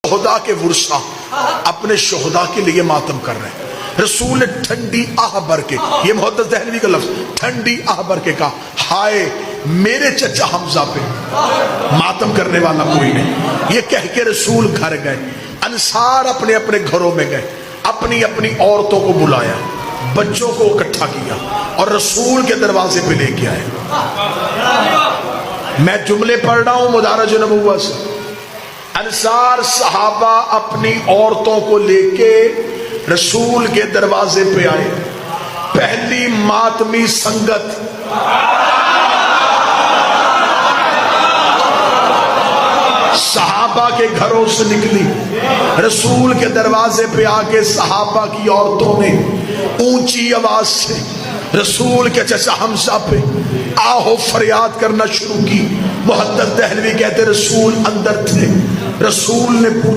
شہداء کے ورثہ اپنے شہداء کے لیے ماتم کر رہے ہیں. رسول نے ٹھنڈی آہ بھر کے، یہ محدث دہلوی کا لفظ، ٹھنڈی آہ بھر کے کہا ہائے میرے چچا حمزہ پہ ماتم کرنے والا کوئی نہیں. یہ کہہ کے رسول گھر گئے. انصار اپنے اپنے گھروں میں گئے، اپنی اپنی عورتوں کو بلایا، بچوں کو اکٹھا کیا اور رسول کے دروازے پہ لے کے آئے. میں جملے پڑھ رہا ہوں مدارج نبوت سے. انصار صحابہ اپنی عورتوں کو لے کے رسول کے دروازے پہ آئے. پہلی ماتمی سنگت صحابہ کے گھروں سے نکلی، رسول کے دروازے پہ آ کے صحابہ کی عورتوں نے اونچی آواز سے رسول کے چچا حمزہ پہ آہو فریاد کرنا شروع کی. محدث دہلوی کہتے رسول اندر تھے. رسول نے پوچھا